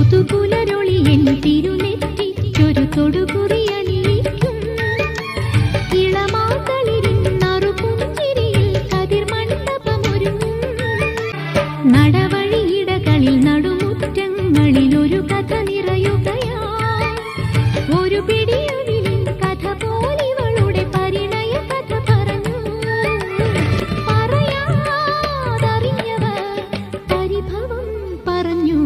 പുതുപുലരൊളി N തിരുനെറ്റിച്ചൊരു തൊടുകുറിയണിയിക്കും ഇളമാതളിരിൻ നറുപുഞ്ചിരിയിൽ കതിർമണ്ഡപമൊരുങ്ങും നടവഴിയിടകളിൽ നടുമുറ്റങ്ങളിൽ ഒരു കഥ നിറയുകയാ ഒരു പിടിയവിലിൻ കഥ പോലിവളുടെ പരിണയ കഥ പറഞ്ഞു പറയാതറിഞ്ഞവർ പരിഭവം പറഞ്ഞു